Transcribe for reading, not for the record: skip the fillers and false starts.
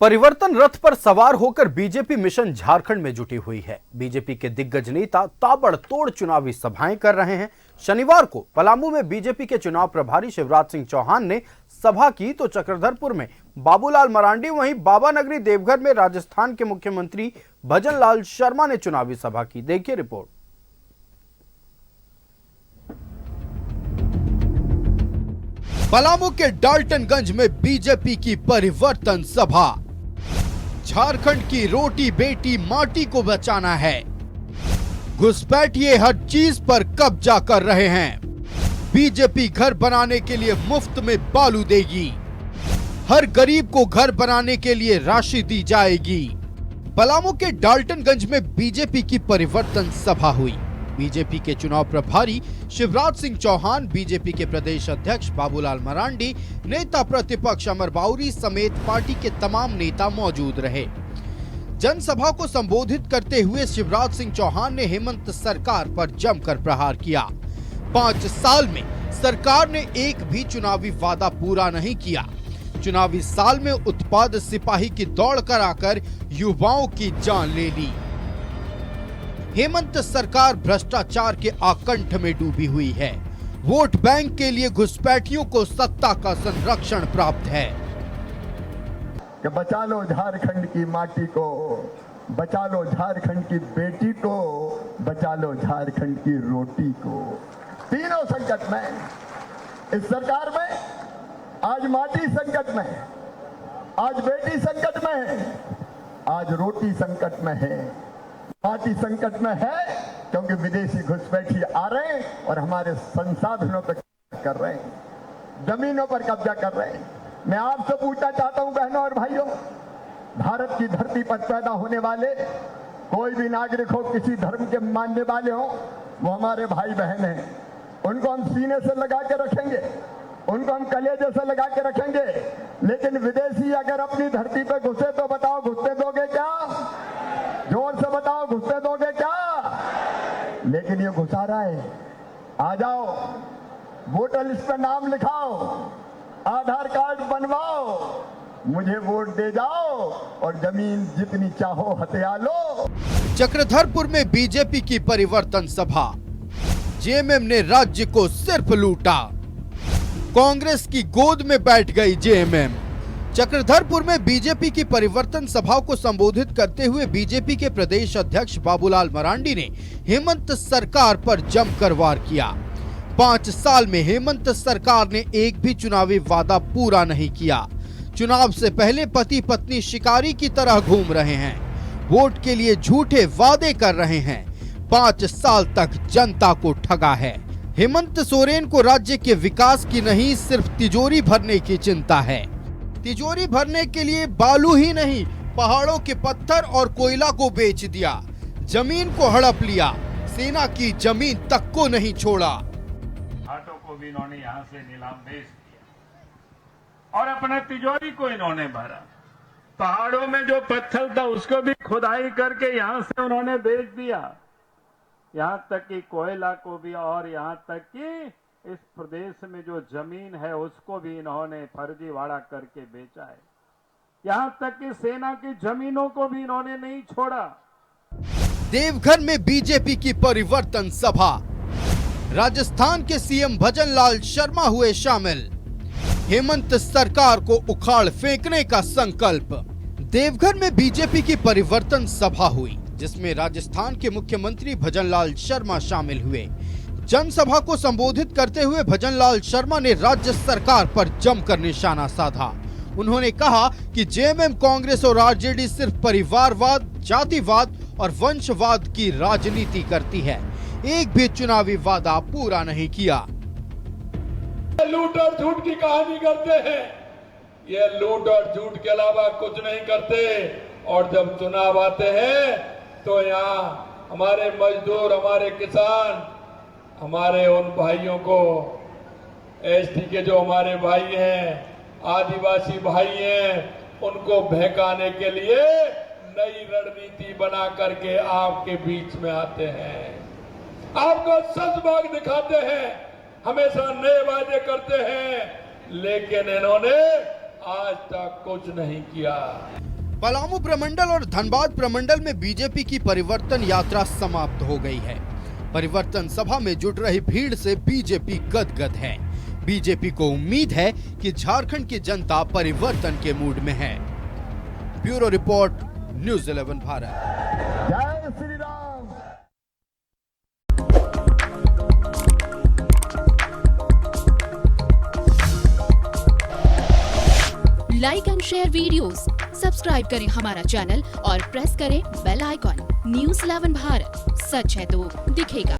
परिवर्तन रथ पर सवार होकर बीजेपी मिशन झारखंड में जुटी हुई है। बीजेपी के दिग्गज नेता ताबड़तोड़ चुनावी सभाएं कर रहे हैं। शनिवार को पलामू में बीजेपी के चुनाव प्रभारी शिवराज सिंह चौहान ने सभा की तो चक्रधरपुर में बाबूलाल मरांडी, वहीं बाबा नगरी देवघर में राजस्थान के मुख्यमंत्री भजन लाल शर्मा ने चुनावी सभा की। देखिए रिपोर्ट। पलामू के डाल्टनगंज में बीजेपी की परिवर्तन सभा। झारखंड की रोटी बेटी माटी को बचाना है। घुसपैठिए हर चीज पर कब्जा कर रहे हैं। बीजेपी घर बनाने के लिए मुफ्त में बालू देगी। हर गरीब को घर बनाने के लिए राशि दी जाएगी। पलामू के डाल्टनगंज में बीजेपी की परिवर्तन सभा हुई। बीजेपी के चुनाव प्रभारी शिवराज सिंह चौहान, बीजेपी के प्रदेश अध्यक्ष बाबूलाल मरांडी, नेता प्रतिपक्ष अमर बाउरी समेत पार्टी के तमाम नेता मौजूद रहे। जनसभा को संबोधित करते हुए शिवराज सिंह चौहान ने हेमंत सरकार पर जमकर प्रहार किया। 5 साल में सरकार ने एक भी चुनावी वादा पूरा नहीं किया। चुनावी साल में उत्पाद सिपाही की दौड़ कराकर युवाओं की जान ले ली। हेमंत सरकार भ्रष्टाचार के आकंठ में डूबी हुई है। वोट बैंक के लिए घुसपैठियों को सत्ता का संरक्षण प्राप्त है। कि बचा लो झारखंड की माटी को, बचा लो झारखंड की बेटी को, बचा लो झारखंड की रोटी को। तीनों संकट में इस सरकार में। आज माटी संकट में है, आज बेटी संकट में है, आज रोटी संकट में है। माटी संकट में है क्योंकि विदेशी घुसपैठी आ रहे हैं और हमारे संसाधनों पर कर रहे हैं, जमीनों पर कब्जा कर रहे हैं। मैं आपसे पूछना चाहता हूं बहनों और भाइयों, भारत की धरती पर पैदा होने वाले कोई भी नागरिक हो, किसी धर्म के मानने वाले हो, वो हमारे भाई बहन हैं। उनको हम सीने से लगा के रखेंगे, उनको हम कलेजे से लगा के रखेंगे। लेकिन विदेशी अगर अपनी धरती पर घुसे तो बताओ घुसने दोगे क्या? जोर से बताओ घुसने दोगे क्या? लेकिन ये घुसा रहा है। आ जाओ, वोटर लिस्ट पे नाम लिखाओ, आधार कार्ड बनवाओ, मुझे वोट दे जाओ और जमीन जितनी चाहो हथिया लो। चक्रधरपुर में बीजेपी की परिवर्तन सभा। जेएमएम ने राज्य को सिर्फ लूटा। कांग्रेस की गोद में बैठ गई जेएमएम। चक्रधरपुर में बीजेपी की परिवर्तन सभा को संबोधित करते हुए बीजेपी के प्रदेश अध्यक्ष बाबूलाल मरांडी ने हेमंत सरकार पर जमकर वार किया। 5 साल में हेमंत सरकार ने एक भी चुनावी वादा पूरा नहीं किया। चुनाव से पहले पति पत्नी शिकारी की तरह घूम रहे हैं। वोट के लिए झूठे वादे कर रहे हैं। 5 साल तक जनता को ठगा है। हेमंत सोरेन को राज्य के विकास की नहीं, सिर्फ तिजोरी भरने की चिंता है। तिजोरी भरने के लिए बालू ही नहीं, पहाड़ों के पत्थर और कोयला को बेच दिया। जमीन को हड़प लिया। सेना की जमीन तक को नहीं छोड़ा। घाटों को भी इन्होंने यहाँ से नीलाम बेच दिया और अपना तिजोरी को इन्होंने भरा। पहाड़ों में जो पत्थर था उसको भी खुदाई करके यहाँ से उन्होंने बेच दिया। यहाँ तक कि कोयला को भी, और यहाँ तक कि इस प्रदेश में जो जमीन है उसको भी इन्होंने फर्जीवाड़ा करके बेचा है। यहाँ तक कि सेना की जमीनों को भी इन्होंने नहीं छोड़ा। देवघर में बीजेपी की परिवर्तन सभा। राजस्थान के सीएम भजन लाल शर्मा हुए शामिल। हेमंत सरकार को उखाड़ फेंकने का संकल्प। देवघर में बीजेपी की परिवर्तन सभा हुई, जिसमें राजस्थान के मुख्यमंत्री भजन लाल शर्मा शामिल हुए। जनसभा को संबोधित करते हुए भजन लाल शर्मा ने राज्य सरकार पर जमकर निशाना साधा। उन्होंने कहा कि जेएमएम, कांग्रेस और आरजेडी सिर्फ परिवारवाद, जातिवाद और वंशवाद की राजनीति करती है। एक भी चुनावी वादा पूरा नहीं किया। लूट और झूठ की कहानी करते हैं। ये लूट और झूठ के अलावा कुछ नहीं करते। और जब चुनाव आते हैं तो यहाँ हमारे मजदूर, हमारे किसान, हमारे उन भाइयों को, एसटी के जो हमारे भाई हैं, आदिवासी भाई हैं, उनको बहकाने के लिए नई रणनीति बना करके आपके बीच में आते हैं। आपको सच बात दिखाते हैं, हमेशा नए वादे करते हैं, लेकिन इन्होंने आज तक कुछ नहीं किया। पलामू प्रमंडल और धनबाद प्रमंडल में बीजेपी की परिवर्तन यात्रा समाप्त हो गई है। परिवर्तन सभा में जुट रही भीड़ से बीजेपी गदगद है। बीजेपी को उम्मीद है कि झारखंड की जनता परिवर्तन के मूड में है। Bureau report, news 11 Bharat. जय Shri Ram. Like and share videos, subscribe करें हमारा चैनल और प्रेस करें बेल आइकॉन। न्यूज़ 11 भारत, सच है तो दिखेगा।